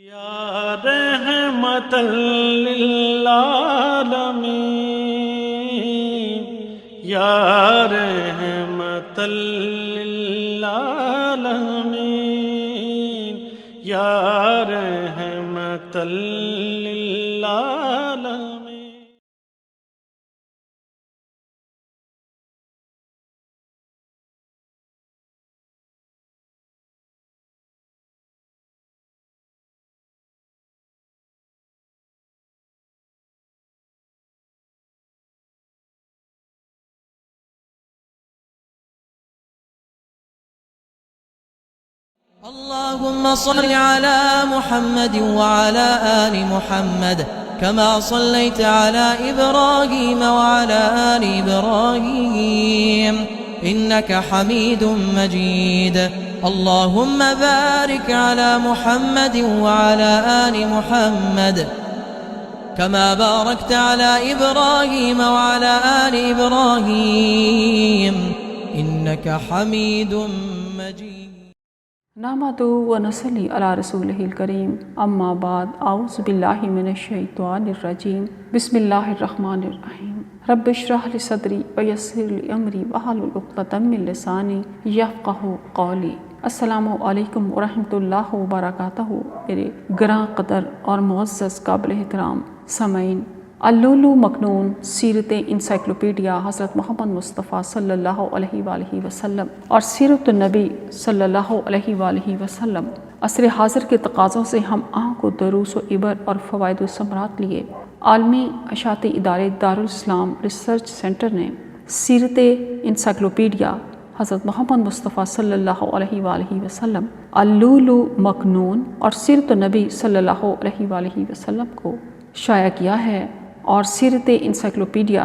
یا رحمت للعالمین یا رحمت للعالمین یا رحمت للعالمین. اللهم صل على محمد وعلى آل محمد كما صليت على إبراهيم وعلى آل إبراهيم إنك حميد مجيد. اللهم بارك على محمد وعلى آل محمد كما باركت على إبراهيم وعلى آل إبراهيم إنك حميد مجيد. نحمدہ ونصلی علی رسولہ الکریم. اما بعد، اعوذ باللہ من الشیطان الرجیم. بسم اللہ الرحمن الرحیم. رب اشرح لی صدری ویسر لی امری واحلل عقدۃ من لسانی یفقہوا قولی. السلام علیکم ورحمۃ اللہ وبرکاتہ. میرے گراں قدر اور معزز قابل احترام سامعین، اللؤلؤ مکنون سیرت انسائکلوپیڈیا حضرت محمد مصطفیٰ صلی اللہ علیہ وآلہ وسلم اور سیرت النبی صلی اللہ علیہ وآلہ وسلم عصر حاضر کے تقاضوں سے ہم کو دروس و عبر اور فوائد و ثمرات لیے عالمی اشاعتی ادارے دارالاسلام ریسرچ سینٹر نے سیرت انسائکلوپیڈیا حضرت محمد مصطفیٰ صلی اللہ علیہ وآلہ وسلم، اللؤلؤ مکنون اور سیرت النبی صلی اللہ علیہ وآلہ وسلم کو شائع کیا ہے. اور سیرت انسائکلوپیڈیا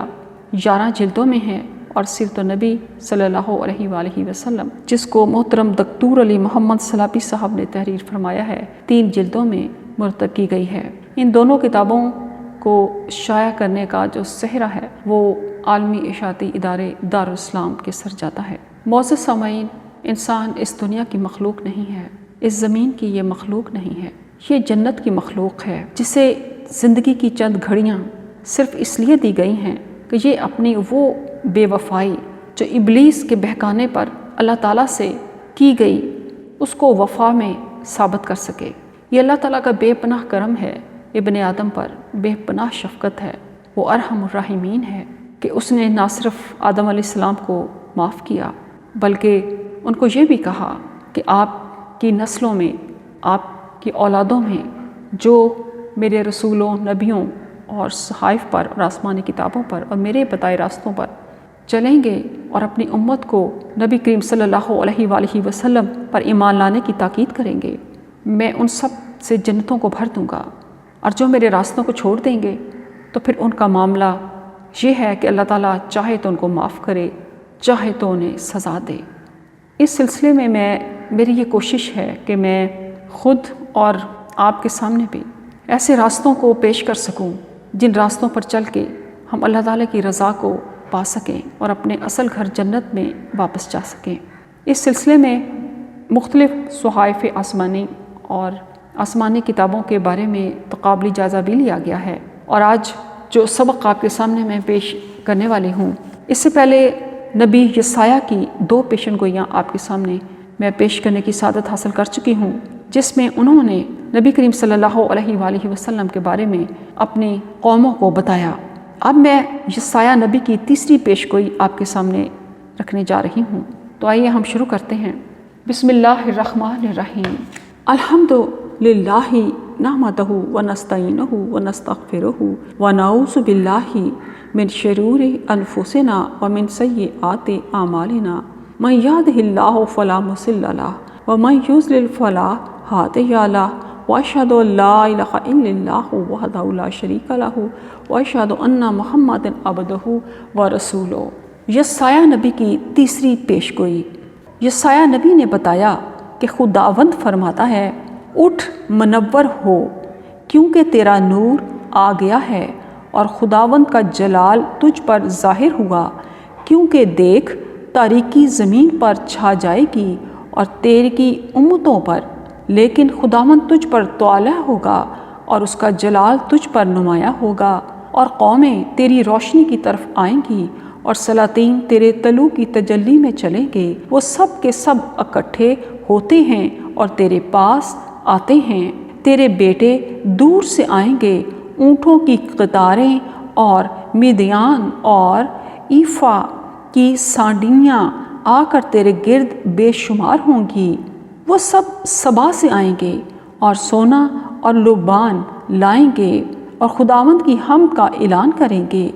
11 جلدوں میں ہے، اور سیرت النبی صلی اللہ علیہ وآلہ وسلم جس کو محترم دکتور علی محمد سلابی صاحب نے تحریر فرمایا ہے 3 جلدوں میں مرتب کی گئی ہے. ان دونوں کتابوں کو شائع کرنے کا جو سہرہ ہے وہ عالمی اشاعتی ادارے دارالاسلام کے سر جاتا ہے. معزز سامعین، انسان اس دنیا کی مخلوق نہیں ہے، اس زمین کی یہ مخلوق نہیں ہے، یہ جنت کی مخلوق ہے جسے زندگی کی چند گھڑیاں صرف اس لیے دی گئی ہیں کہ یہ اپنی وہ بے وفائی جو ابلیس کے بہکانے پر اللہ تعالیٰ سے کی گئی اس کو وفا میں ثابت کر سکے. یہ اللہ تعالیٰ کا بے پناہ کرم ہے، ابن آدم پر بے پناہ شفقت ہے. وہ ارحم الراحمین ہے کہ اس نے نہ صرف آدم علیہ السلام کو معاف کیا بلکہ ان کو یہ بھی کہا کہ آپ کی نسلوں میں، آپ کی اولادوں میں جو میرے رسولوں، نبیوں اور صحائف پر اور آسمانی کتابوں پر اور میرے بتائے راستوں پر چلیں گے اور اپنی امت کو نبی کریم صلی اللہ علیہ وآلہ وسلم پر ایمان لانے کی تاکید کریں گے، میں ان سب سے جنتوں کو بھر دوں گا. اور جو میرے راستوں کو چھوڑ دیں گے تو پھر ان کا معاملہ یہ ہے کہ اللہ تعالیٰ چاہے تو ان کو معاف کرے، چاہے تو انہیں سزا دے. اس سلسلے میں میری یہ کوشش ہے کہ میں خود اور آپ کے سامنے بھی ایسے راستوں کو پیش کر سکوں جن راستوں پر چل کے ہم اللہ تعالیٰ کی رضا کو پا سکیں اور اپنے اصل گھر جنت میں واپس جا سکیں. اس سلسلے میں مختلف صحائف آسمانی اور آسمانی کتابوں کے بارے میں تقابلی جائزہ بھی لیا گیا ہے. اور آج جو سبق آپ کے سامنے میں پیش کرنے والی ہوں، اس سے پہلے نبی یسایہ کی 2 پیشن گوئیاں آپ کے سامنے میں پیش کرنے کی سعادت حاصل کر چکی ہوں، جس میں انہوں نے نبی کریم صلی اللہ علیہ وآلہ وسلم کے بارے میں اپنی قوموں کو بتایا. اب میں یسایہ نبی کی 3ری پیش گوئی آپ کے سامنے رکھنے جا رہی ہوں. تو آئیے ہم شروع کرتے ہیں. بسم اللہ الرحمن الرحیم. الحمد للہ نحمدہ ونستعینہ ونستغفرہ ونعوذ باللہ من شرور انفسنا ومن سیئات اعمالنا من یہدہ اللہ فلا مضل لہ ومن یضلل فلا ہادی لہ واشہد ان لا الہ الا اللہ وحدہ لا شریک لہ واشہد ان محمدا عبدہ ورسولہ. یسایہ نبی کی 3ری پیش گوئی. یسایہ نبی نے بتایا کہ خداوند فرماتا ہے، اٹھ منور ہو کیونکہ تیرا نور آ گیا ہے اور خداوند کا جلال تجھ پر ظاہر ہوا. کیونکہ دیکھ تاریکی زمین پر چھا جائے گی اور تیرے کی امتوں پر لیکن خداوند تجھ پر طالع ہوگا اور اس کا جلال تجھ پر نمایاں ہوگا، اور قومیں تیری روشنی کی طرف آئیں گی اور سلاطین تیرے طلوع کی تجلی میں چلیں گے۔ وہ سب کے سب اکٹھے ہوتے ہیں اور تیرے پاس آتے ہیں۔ تیرے بیٹے دور سے آئیں گے، اونٹوں کی قطاریں اور مدیان اور ایفا کی سانڈیاں آ کر تیرے گرد بے شمار ہوں گی۔ وہ سب سبا سے آئیں گے اور سونا اور لبان لائیں گے اور خداوند کی حمد کا اعلان کریں گے۔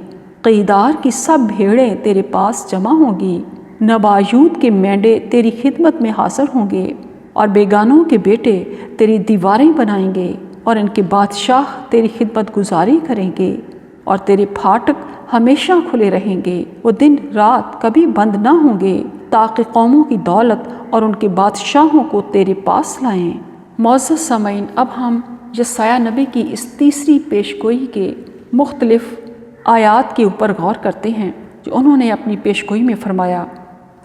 قیدار کی سب بھیڑیں تیرے پاس جمع ہوں گی، نبایوت کے مینڈے تیری خدمت میں حاضر ہوں گے، اور بیگانوں کے بیٹے تیری دیواریں بنائیں گے، اور ان کے بادشاہ تیری خدمت گزاری کریں گے، اور تیرے پھاٹک ہمیشہ کھلے رہیں گے۔ وہ دن رات کبھی بند نہ ہوں گے، تاکہ قوموں کی دولت اور ان کے بادشاہوں کو تیرے پاس لائیں۔ معزز سامعین، اب ہم یسایہ نبی کی اس تیسری پیشگوئی کے مختلف آیات کے اوپر غور کرتے ہیں جو انہوں نے اپنی پیشگوئی میں فرمایا۔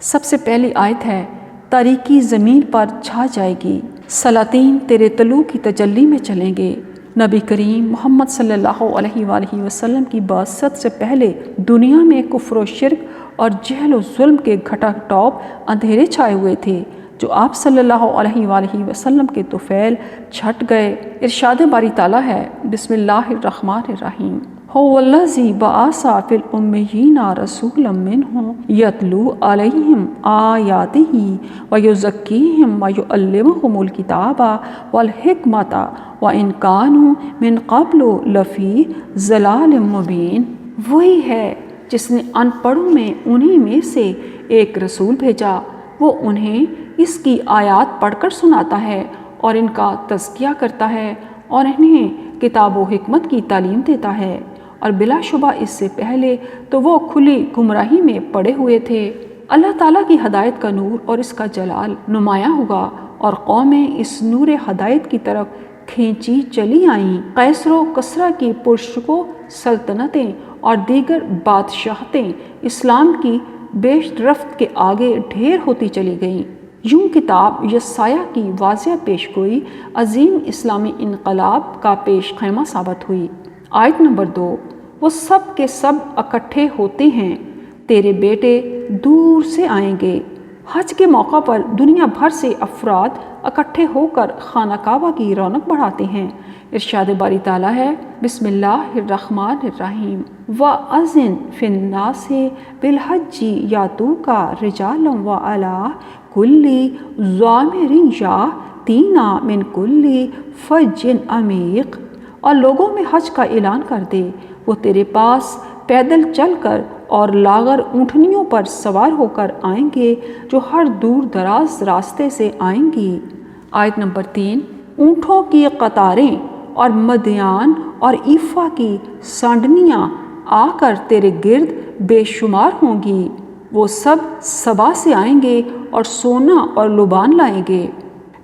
سب سے پہلی آیت ہے، تاریکی زمین پر چھا جائے گی، سلاطین تیرے طلوع کی تجلی میں چلیں گے۔ نبی کریم محمد صلی اللہ علیہ وآلہ وسلم کی بعثت سے پہلے دنیا میں کفر و شرک اور جہل و ظلم کے گھٹا ٹوپ اندھیرے چھائے ہوئے تھے، جو آپ صلی اللہ علیہ وآلہ وسلم کے طفیل چھٹ گئے۔ ارشاد باری تعالیٰ ہے، بسم اللہ الرحمن الرحیم، هو الذی بعث فی الامیین رسولا منہم یتلو علیہم آیاتہ ویزکیہم ویعلمہم الکتاب والحکمۃ وان کانوا من قبل لفی ضلال مبین۔ وہی ہے جس نے ان پڑھوں میں انہی میں سے ایک رسول بھیجا، وہ انہیں اس کی آیات پڑھ کر سناتا ہے اور ان کا تزکیہ کرتا ہے اور انہیں کتاب و حکمت کی تعلیم دیتا ہے، اور بلا شبہ اس سے پہلے تو وہ کھلی گمراہی میں پڑے ہوئے تھے۔ اللہ تعالیٰ کی ہدایت کا نور اور اس کا جلال نمایاں ہوگا، اور قومیں اس نور ہدایت کی طرف کھینچی چلی آئیں۔ قیصر و کسریٰ کی پرشکو سلطنتیں اور دیگر بادشاہتیں اسلام کی پیش رفت کے آگے ڈھیر ہوتی چلی گئیں۔ یوں کتاب یسایہ کی واضح پیشگوئی عظیم اسلامی انقلاب کا پیش خیمہ ثابت ہوئی۔ آیت نمبر 2، وہ سب کے سب اکٹھے ہوتے ہیں، تیرے بیٹے دور سے آئیں گے۔ حج کے موقع پر دنیا بھر سے افراد اکٹھے ہو کر خانہ کعبہ کی رونق بڑھاتے ہیں۔ ارشاد باری تعالیٰ ہے، بسم اللہ الرحمن الرحیم، وَأَذِّن فِي النَّاسِ بِالْحَجِّ يَأْتُوكَ رِجَالًا وَعَلَىٰ كُلِّ ضَامِرٍ يَأْتِينَ مِنْ كُلِّ فَجٍّ عَمِيقٍ، اور لوگوں میں حج کا اعلان کر دے، وہ تیرے پاس پیدل چل کر اور لاغر اونٹنیوں پر سوار ہو کر آئیں گے، جو ہر دور دراز راستے سے آئیں گی۔ آیت نمبر 3، اونٹوں کی قطاریں اور مدیان اور ایفا کی سانڈنیاں آ کر تیرے گرد بے شمار ہوں گی۔ وہ سب سبا سے آئیں گے اور سونا اور لبان لائیں گے۔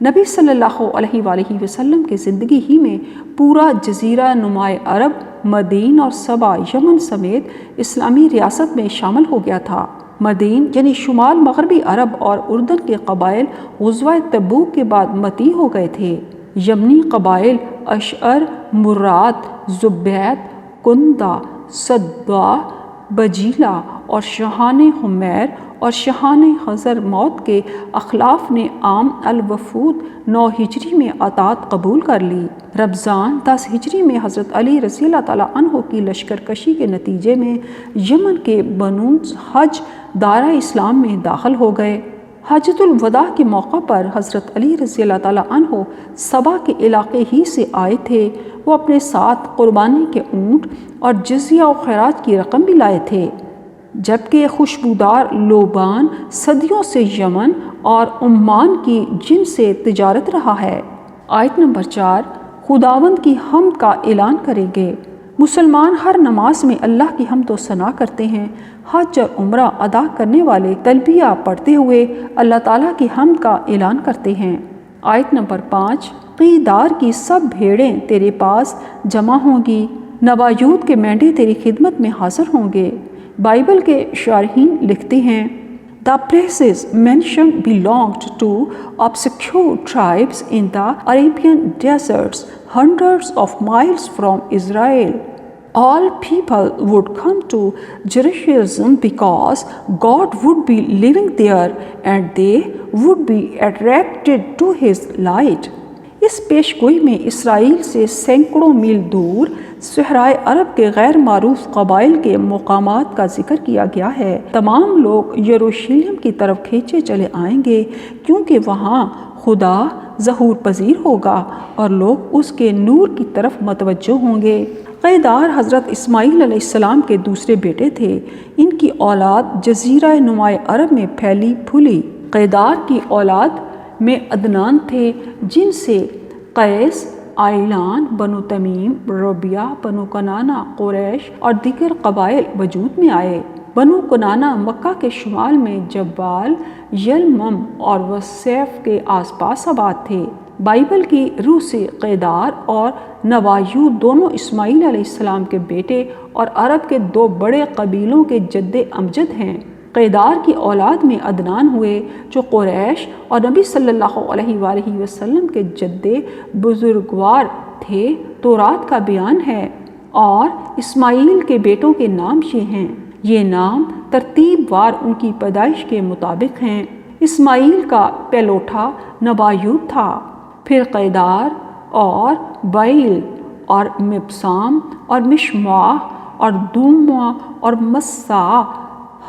نبی صلی اللہ علیہ وآلہ وسلم کی زندگی ہی میں پورا جزیرہ نمائے عرب، مدین اور سبا یمن سمیت اسلامی ریاست میں شامل ہو گیا تھا۔ مدین یعنی شمال مغربی عرب اور اردن کے قبائل غزوہ تبوک کے بعد متی ہو گئے تھے۔ یمنی قبائل اشعر، مرات، زبیت، کندہ، صدع، بجیلہ اور شاہان حمیر اور شاہان حضر موت کے اخلاف نے عام الوفود 9 ہجری میں اطاعت قبول کر لی۔ رمضان 10 ہجری میں حضرت علی رضی اللہ تعالیٰ عنہ کی لشکر کشی کے نتیجے میں یمن کے بنو حج دارہ اسلام میں داخل ہو گئے۔ حجۃ الوداع کے موقع پر حضرت علی رضی اللہ تعالیٰ عنہ سبا کے علاقے ہی سے آئے تھے۔ وہ اپنے ساتھ قربانی کے اونٹ اور جزیہ و خراج کی رقم بھی لائے تھے، جبکہ خوشبودار لوبان صدیوں سے یمن اور عمان کی جن سے تجارت رہا ہے۔ آیت نمبر 4، خداوند کی حمد کا اعلان کریں گے۔ مسلمان ہر نماز میں اللہ کی حمد و ثنا کرتے ہیں۔ حج اور عمرہ ادا کرنے والے تلبیہ پڑھتے ہوئے اللہ تعالیٰ کی حمد کا اعلان کرتے ہیں۔ آیت نمبر 5، قیدار کی سب بھیڑیں تیرے پاس جمع ہوں گی، نبایوت کے مینڈے تیری خدمت میں حاضر ہوں گے۔ بائبل کے شارحین لکھتے ہیں، The places mentioned belonged to obscure tribes in the Arabian deserts, hundreds of miles from Israel. All people would come to Jerusalem because God would be living there and they would be attracted to His light. اس پیش گوئی میں اسرائیل سے سینکڑوں میل دور صحرائے عرب کے غیر معروف قبائل کے مقامات کا ذکر کیا گیا ہے۔ تمام لوگ یروشلم کی طرف کھینچے چلے آئیں گے کیونکہ وہاں خدا ظہور پذیر ہوگا اور لوگ اس کے نور کی طرف متوجہ ہوں گے۔ قیدار حضرت اسماعیل علیہ السلام کے دوسرے بیٹے تھے۔ ان کی اولاد جزیرہ نماء عرب میں پھیلی پھولی۔ قیدار کی اولاد میں عدنان تھے جن سے قیس، آئلان، بنو تمیم، ربیہ، بنو کنانہ، قریش اور دیگر قبائل وجود میں آئے۔ بنو کنانہ مکہ کے شمال میں جبال، یلمم اور وصیف کے آس پاس آباد تھے۔ بائبل کی روح سے قیدار اور نوایو دونوں اسماعیل علیہ السلام کے بیٹے اور عرب کے دو بڑے قبیلوں کے جد امجد ہیں۔ قیدار کی اولاد میں عدنان ہوئے جو قریش اور نبی صلی اللہ علیہ وآلہ وسلم کے جد بزرگوار تھے۔ تورات کا بیان ہے اور اسماعیل کے بیٹوں کے نام یہ ہیں۔ یہ نام ترتیب وار ان کی پیدائش کے مطابق ہیں۔ اسماعیل کا پہلوٹا نبایوت تھا، پھر قیدار اور بیل اور مبسام اور مشماح اور دوما اور مسا،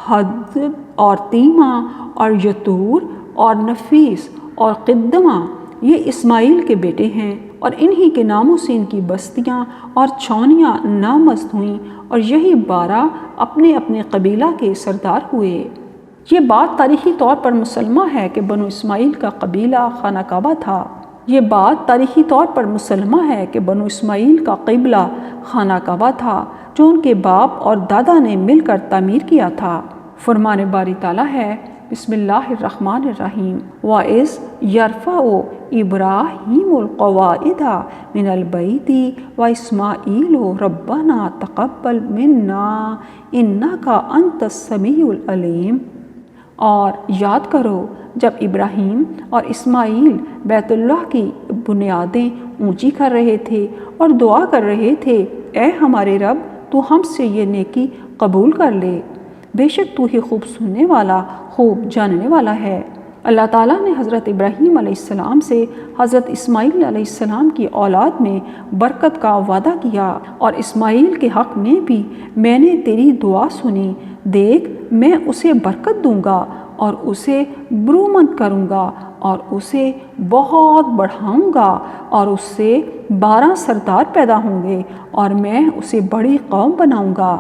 حد اور تیمہ اور یتور اور نفیس اور قدمہ، یہ اسماعیل کے بیٹے ہیں اور انہی کے ناموں سے ان کی بستیاں اور چھاؤنیاں نامزد ہوئیں اور یہی 12 اپنے اپنے قبیلہ کے سردار ہوئے۔ یہ بات تاریخی طور پر مسلمہ ہے کہ بنو اسماعیل کا قبیلہ خانہ کعبہ تھا۔ یہ بات تاریخی طور پر مسلمہ ہے کہ بنو اسماعیل کا قبلہ خانہ کعبہ تھا جو ان کے باپ اور دادا نے مل کر تعمیر کیا تھا۔ فرمان باری تعالیٰ ہے، بسم اللہ الرحمن الرحیم، وَإِذْ يَرْفَعُ إِبْرَاهِيمُ الْقَوَاعِدَ مِنَ الْبَيْتِ وَإِسْمَاعِيلُ رَبَّنَا تَقَبَّلْ مِنَّا إِنَّكَ أَنْتَ السَّمِيعُ الْعَلِيمُ۔ اور یاد کرو جب ابراہیم اور اسماعیل بیت اللہ کی بنیادیں اونچی کر رہے تھے اور دعا کر رہے تھے، اے ہمارے رب تو ہم سے یہ نیکی قبول کر لے، بے شک تو ہی خوب سننے والا، خوب جاننے والا ہے۔ اللہ تعالیٰ نے حضرت ابراہیم علیہ السلام سے حضرت اسماعیل علیہ السلام کی اولاد میں برکت کا وعدہ کیا، اور اسماعیل کے حق میں بھی میں نے تیری دعا سنی، دیکھ میں اسے برکت دوں گا اور اسے برومند کروں گا اور اسے بہت بڑھاؤں گا اور اس سے 12 سردار پیدا ہوں گے اور میں اسے بڑی قوم بناؤں گا۔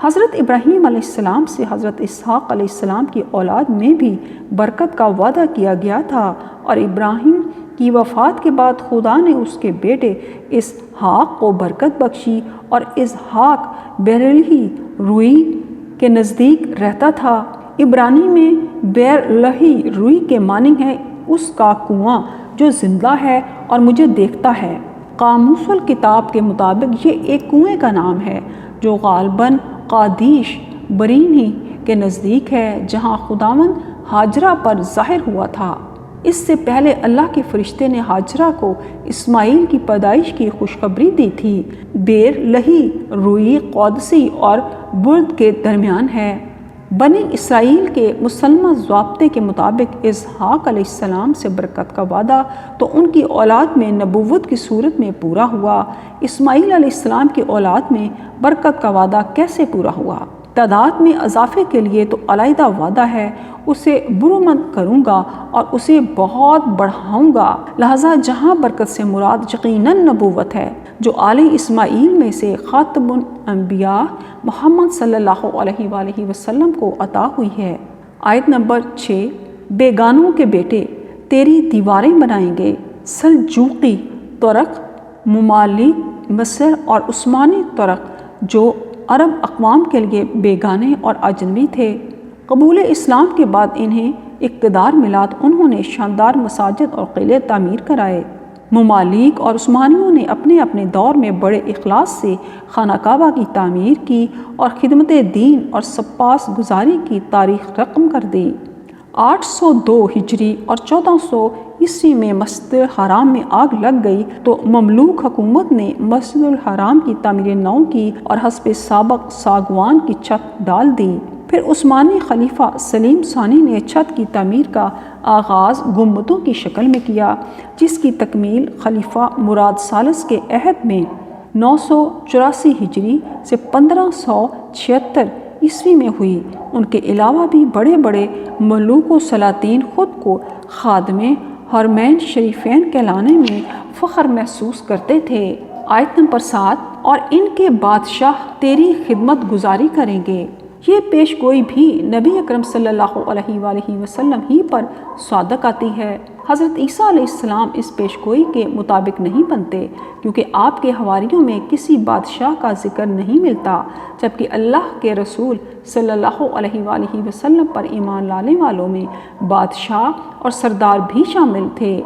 حضرت ابراہیم علیہ السلام سے حضرت اسحاق علیہ السلام کی اولاد میں بھی برکت کا وعدہ کیا گیا تھا، اور ابراہیم کی وفات کے بعد خدا نے اس کے بیٹے اسحاق کو برکت بخشی، اور اسحاق بیرلہی روئی کے نزدیک رہتا تھا۔ عبرانی میں بیرلہی روئی کے معنی ہے اس کا کنواں جو زندہ ہے اور مجھے دیکھتا ہے۔ قاموس الکتاب کے مطابق یہ ایک کنویں کا نام ہے جو غالباً قادیش برینی کے نزدیک ہے، جہاں خداوند ہاجرہ پر ظاہر ہوا تھا۔ اس سے پہلے اللہ کے فرشتے نے ہاجرہ کو اسماعیل کی پیدائش کی خوشخبری دی تھی۔ بیرلہی روئی قادسی اور برد کے درمیان ہے۔ بنی اسرائیل کے مسلمہ ضابطے کے مطابق اسحاق علیہ السلام سے برکت کا وعدہ تو ان کی اولاد میں نبوت کی صورت میں پورا ہوا، اسماعیل علیہ السلام کی اولاد میں برکت کا وعدہ کیسے پورا ہوا؟ تعداد میں اضافے کے لیے تو علیحدہ وعدہ ہے، اسے برومند کروں گا اور اسے بہت بڑھاؤں گا، لہٰذا جہاں برکت سے مراد یقیناً نبوت ہے جو آل اسماعیل میں سے خاتم الانبیاء محمد صلی اللہ علیہ وآلہ وسلم کو عطا ہوئی ہے۔ آیت نمبر 6، بیگانوں کے بیٹے تیری دیواریں بنائیں گے۔ سلجوقی ترک ممالک مصر اور عثمانی ترک جو عرب اقوام کے لیے بیگانے اور اجنبی تھے، قبول اسلام کے بعد انہیں اقتدار ملا تو انہوں نے شاندار مساجد اور قلعے تعمیر کرائے۔ ممالک اور عثمانیوں نے اپنے اپنے دور میں بڑے اخلاص سے خانہ کعبہ کی تعمیر کی اور خدمت دین اور سپاس گزاری کی تاریخ رقم کر دی۔ 802 ہجری اور 1400 عیسوی میں مسجد الحرام میں آگ لگ گئی تو مملوک حکومت نے مسجد الحرام کی تعمیر نو کی اور حسب سابق ساگوان کی چھت ڈال دی۔ پھر عثمانی خلیفہ سلیم ثانی نے چھت کی تعمیر کا آغاز گنبدوں کی شکل میں کیا، جس کی تکمیل خلیفہ مراد ثالث کے عہد میں 984 ہجری سے 1576 عیسوی میں ہوئی۔ ان کے علاوہ بھی بڑے بڑے ملوک و سلاطین خود کو خادمِ حرمین شریفین کہلانے میں فخر محسوس کرتے تھے۔ آیت نمبر 7، اور ان کے بادشاہ تیری خدمت گزاری کریں گے۔ یہ پیش گوئی بھی نبی اکرم صلی اللہ علیہ وآلہ وسلم ہی پر صادق آتی ہے۔ حضرت عیسیٰ علیہ السلام اس پیش گوئی کے مطابق نہیں بنتے، کیونکہ آپ کے حواریوں میں کسی بادشاہ کا ذکر نہیں ملتا، جبکہ اللہ کے رسول صلی اللہ علیہ وآلہ وسلم پر ایمان لانے والوں میں بادشاہ اور سردار بھی شامل تھے۔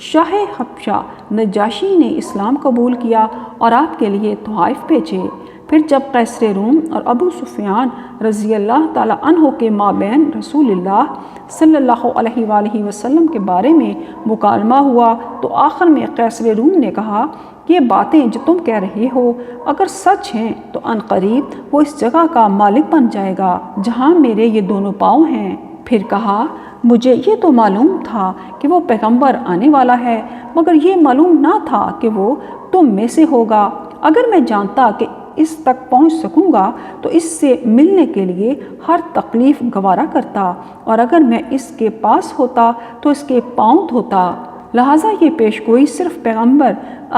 شاہ حبشہ نجاشی نے اسلام قبول کیا اور آپ کے لیے طائف بھیجے۔ پھر جب قیصر روم اور ابو سفیان رضی اللہ تعالیٰ عنہ کے مابین رسول اللہ صلی اللہ علیہ وآلہ وسلم کے بارے میں مکالمہ ہوا تو آخر میں قیصر روم نے کہا، یہ باتیں جو تم کہہ رہے ہو اگر سچ ہیں تو عنقریب وہ اس جگہ کا مالک بن جائے گا جہاں میرے یہ دونوں پاؤں ہیں۔ پھر کہا، مجھے یہ تو معلوم تھا کہ وہ پیغمبر آنے والا ہے، مگر یہ معلوم نہ تھا کہ وہ تم میں سے ہوگا۔ اگر میں جانتا کہ اس تک پہنچ سکوں گا تو اس سے ملنے کے لیے ہر تکلیف گوارا کرتا، اور اگر میں اس کے پاس ہوتا تو اس کے پاؤں دھوتا۔ لہٰذا یہ پیش گوئی صرف پیغمبر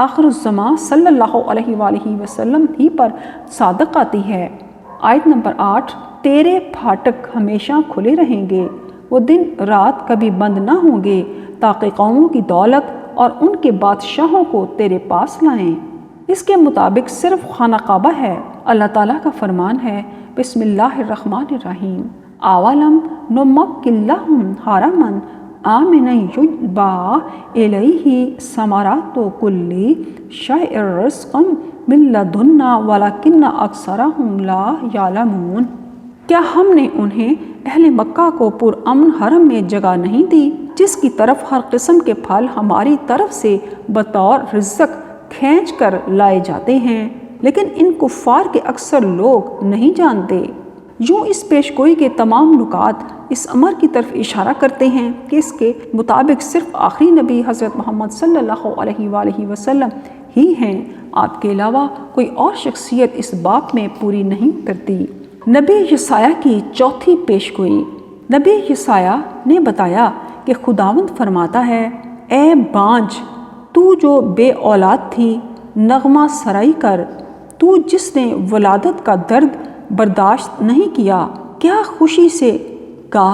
آخر الزمان صلی اللہ علیہ وآلہ وسلم ہی پر صادق آتی ہے۔ آیت نمبر 8، تیرے پھاٹک ہمیشہ کھلے رہیں گے، وہ دن رات کبھی بند نہ ہوں گے، تاکہ قوموں کی دولت اور ان کے بادشاہوں کو تیرے پاس لائیں۔ اس کے مطابق صرف خانہ کعبہ ہے۔ اللہ تعالیٰ کا فرمان ہے، بسم اللہ الرحمن الرحیم، اولم نمکن لہم حرما آمنا یجبا الیہ ثمرات کل شیء رزقا من لدنا ولکن اکثرہم لا یعلمون۔ کیا ہم نے انہیں اہل مکہ کو پرامن حرم میں جگہ نہیں دی، جس کی طرف ہر قسم کے پھل ہماری طرف سے بطور رزق کھینچ کر لائے جاتے ہیں، لیکن ان کفار کے اکثر لوگ نہیں جانتے۔ یوں اس پیش گوئی کے تمام نکات اس امر کی طرف اشارہ کرتے ہیں کہ اس کے مطابق صرف آخری نبی حضرت محمد صلی اللہ علیہ وآلہ وسلم ہی ہیں، آپ کے علاوہ کوئی اور شخصیت اس باب میں پوری نہیں کرتی۔ نبی یسایہ کی چوتھی پیش گوئی۔ نبی یسایہ نے بتایا کہ خداوند فرماتا ہے، اے بانجھ، تو جو بے اولاد تھی نغمہ سرائی کر، تو جس نے ولادت کا درد برداشت نہیں کیا، کیا خوشی سے گا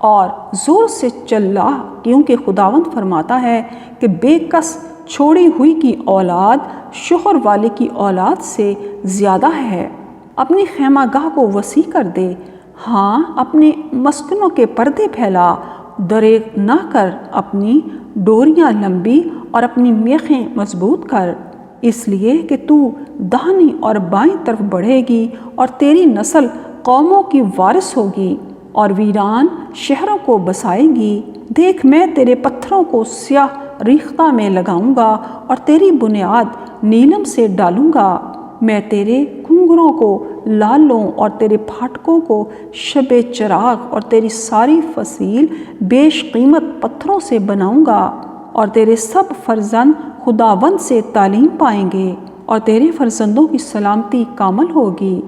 اور زور سے چلا، کیونکہ خداوند فرماتا ہے کہ بے کس چھوڑی ہوئی کی اولاد شوہر والے کی اولاد سے زیادہ ہے۔ اپنی خیمہ گاہ کو وسیع کر دے، ہاں اپنے مسکنوں کے پردے پھیلا، دریغ نہ کر، اپنی ڈوریاں لمبی اور اپنی میخیں مضبوط کر، اس لیے کہ تو داہنی اور بائیں طرف بڑھے گی اور تیری نسل قوموں کی وارث ہوگی اور ویران شہروں کو بسائے گی۔ دیکھ، میں تیرے پتھروں کو سیاہ ریختہ میں لگاؤں گا اور تیری بنیاد نیلم سے ڈالوں گا۔ میں تیرے کنگروں کو لالوں اور تیرے پھاٹکوں کو شب چراغ اور تیری ساری فصیل بیش قیمت پتھروں سے بناؤں گا، اور تیرے سب فرزند خداوند سے تعلیم پائیں گے اور تیرے فرزندوں کی سلامتی کامل ہوگی۔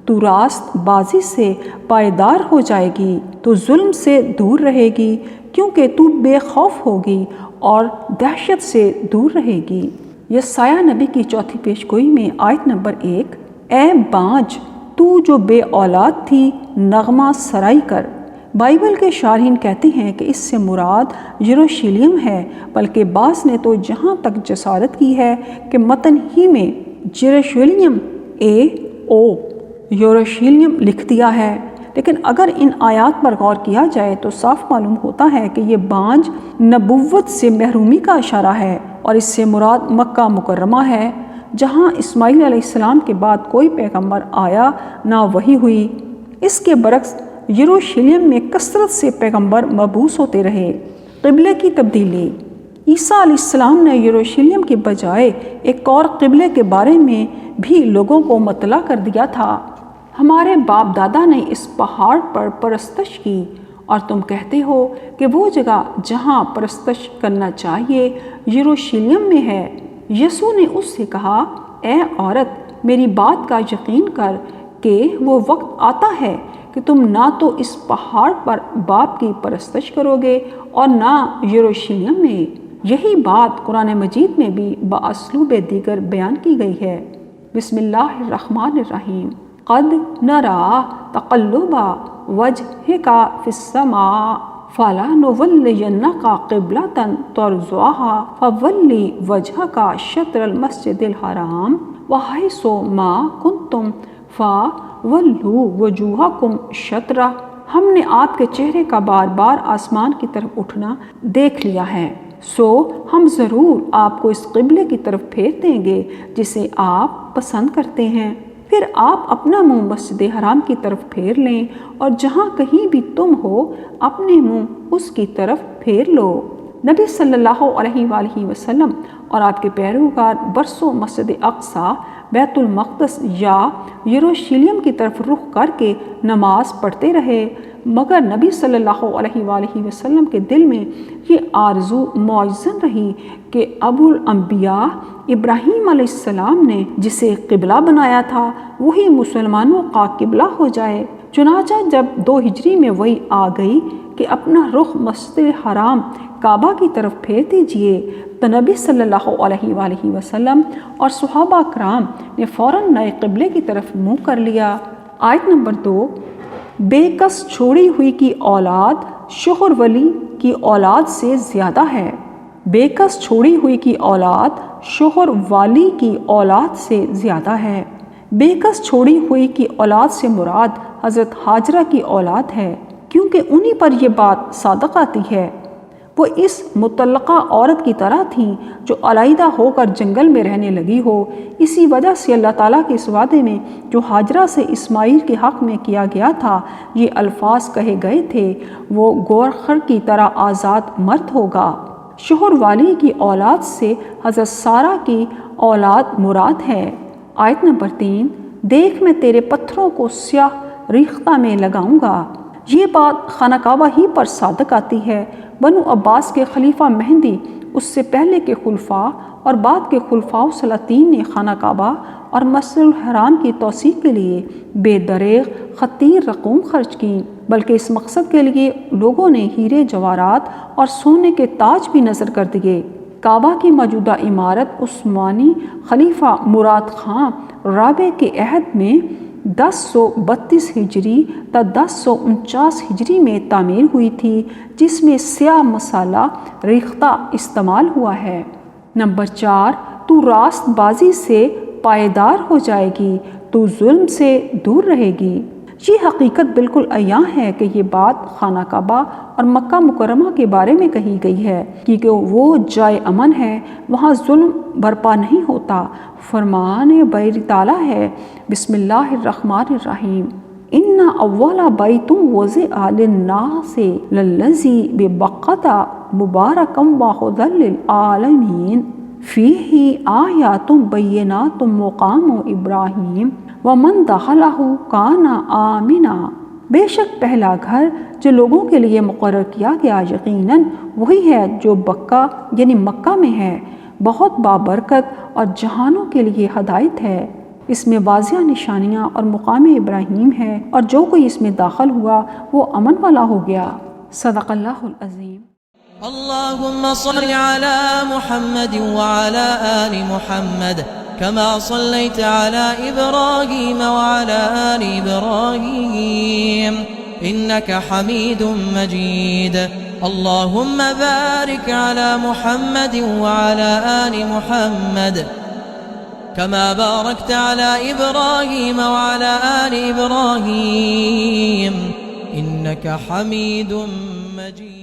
تو راست بازی سے پائیدار ہو جائے گی، تو ظلم سے دور رہے گی، کیونکہ تو بے خوف ہوگی اور دہشت سے دور رہے گی۔ یسایہ نبی کی چوتھی پیش گوئی میں آیت نمبر 1، اے بانجھ، تو جو بے اولاد تھی نغمہ سرائی کر۔ بائبل کے شارحین کہتے ہیں کہ اس سے مراد یروشلم ہے، بلکہ بعض نے تو جہاں تک جسارت کی ہے کہ متن ہی میں یروشلم یروشلم لکھ دیا ہے، لیکن اگر ان آیات پر غور کیا جائے تو صاف معلوم ہوتا ہے کہ یہ بانجھ نبوت سے محرومی کا اشارہ ہے، اور اس سے مراد مکہ مکرمہ ہے، جہاں اسماعیل علیہ السلام کے بعد کوئی پیغمبر آیا نہ وحی ہوئی۔ اس کے برعکس یروشلم میں کثرت سے پیغمبر مبعوث ہوتے رہے۔ قبلے کی تبدیلی۔ عیسیٰ علیہ السلام نے یروشلم کے بجائے ایک اور قبلے کے بارے میں بھی لوگوں کو مطلع کر دیا تھا۔ ہمارے باپ دادا نے اس پہاڑ پر پرستش کی اور تم کہتے ہو کہ وہ جگہ جہاں پرستش کرنا چاہیے یروشلم میں ہے۔ یسوع نے اس سے کہا، اے عورت، میری بات کا یقین کر کہ وہ وقت آتا ہے کہ تم نہ تو اس پہاڑ پر باپ کی پرستش کرو گے اور نہ یروشلم میں۔ یہی بات قرآن مجید میں بھی باسلوب دیگر بیان کی گئی ہے۔ بسم اللہ الرحمن الرحیم۔ قد نرى تقلب وجهك في السماء فلنولينك قبلة ترضاها فول وجهك شطر المسجد الحرام وحيث ما كنتم فولوا وجوهكم شطرہ۔ ہم نے آپ کے چہرے کا بار بار آسمان کی طرف اٹھنا دیکھ لیا ہے، سو ہم ضرور آپ کو اس قبلے کی طرف پھیر دیں گے جسے آپ پسند کرتے ہیں۔ پھر آپ اپنا منہ مسجد حرام کی طرف پھیر لیں اور جہاں کہیں بھی تم ہو اپنے منہ اس کی طرف پھیر لو۔ نبی صلی اللہ علیہ وآلہ وسلم اور آپ کے پیروکار برسوں مسجد اقصی، بیت المقدس یا یروشلم کی طرف رخ کر کے نماز پڑھتے رہے، مگر نبی صلی اللہ علیہ وآلہ وسلم کے دل میں یہ آرزو معزن رہی کہ ابو الانبیاء ابراہیم علیہ السلام نے جسے قبلہ بنایا تھا وہی مسلمانوں کا قبلہ ہو جائے۔ چنانچہ جب 2 ہجری میں وہی آ گئی کہ اپنا رخ مسجد حرام کعبہ کی طرف پھیر دیجئے، تو نبی صلی اللہ علیہ وآلہ وسلم اور صحابہ کرام نے فوراً نئے قبلے کی طرف منہ کر لیا۔ آیت نمبر 2۔ بے کس چھوڑی ہوئی کی اولاد شوہر ولی کی اولاد سے زیادہ ہے۔ بے کس چھوڑی ہوئی کی اولاد شوہر والی کی اولاد سے زیادہ ہے۔ بے کس چھوڑی ہوئی کی اولاد سے مراد حضرت ہاجرہ کی اولاد ہے، کیونکہ انہی پر یہ بات صادق آتی ہے۔ وہ اس مطلقہ عورت کی طرح تھیں جو علیحدہ ہو کر جنگل میں رہنے لگی ہو۔ اسی وجہ سے اللہ تعالیٰ کے اس وعدے میں جو ہاجرہ سے اسماعیل کے حق میں کیا گیا تھا یہ الفاظ کہے گئے تھے، وہ گورخر کی طرح آزاد مرد ہوگا۔ شوہر والی کی اولاد سے حضرت سارہ کی اولاد مراد ہے۔ آیت نمبر 3۔ دیکھ میں تیرے پتھروں کو سیاہ ریختہ میں لگاؤں گا۔ یہ بات خانہ کعبہ ہی پر صادق آتی ہے۔ بنو عباس کے خلیفہ مہدی، اس سے پہلے کے خلفاء اور بعد کے خلفاء سلاطین نے خانہ کعبہ اور مسجد الحرام کی توسیع کے لیے بے دریغ خطیر رقوم خرچ کی، بلکہ اس مقصد کے لیے لوگوں نے ہیرے جواہرات اور سونے کے تاج بھی نذر کر دیے۔ کعبہ کی موجودہ عمارت عثمانی خلیفہ مراد خان رابع کے عہد میں 1032 ہجری تا 1049 ہجری میں تعمیر ہوئی تھی، جس میں سیاہ مسالہ ریختہ استعمال ہوا ہے۔ نمبر 4۔ تو راست بازی سے پائیدار ہو جائے گی، تو ظلم سے دور رہے گی۔ یہ حقیقت بالکل عیاں ہے کہ یہ بات خانہ کعبہ اور مکہ مکرمہ کے بارے میں کہی گئی ہے، کیونکہ وہ جائے امن ہے، وہاں ظلم برپا نہیں ہوتا۔ فرمان باری تعالیٰ ہے، بسم اللہ الرحمن الرحیم۔ ان اول بیت وضع للناس للذی ببکۃ مبارکا وہدی للعالمین فیہ آیات بینات مقام ابراہیم ومن دخلہ کان آمنا۔ بے شک پہلا گھر جو لوگوں کے لیے مقرر کیا گیا یقیناً وہی ہے جو بکہ یعنی مکہ میں ہے، بہت بابرکت اور جہانوں کے لیے ہدایت ہے۔ اس میں واضح نشانیاں اور مقام ابراہیم ہے، اور جو کوئی اس میں داخل ہوا وہ امن والا ہو گیا۔ صدق اللہ العظیم۔ اللهم صل على محمد وعلى آل محمد كما صليت على إبراهيم وعلى آل إبراهيم إنك حميد مجيد اللهم بارك على محمد وعلى آل محمد كما باركت على إبراهيم وعلى آل إبراهيم إنك حميد مجيد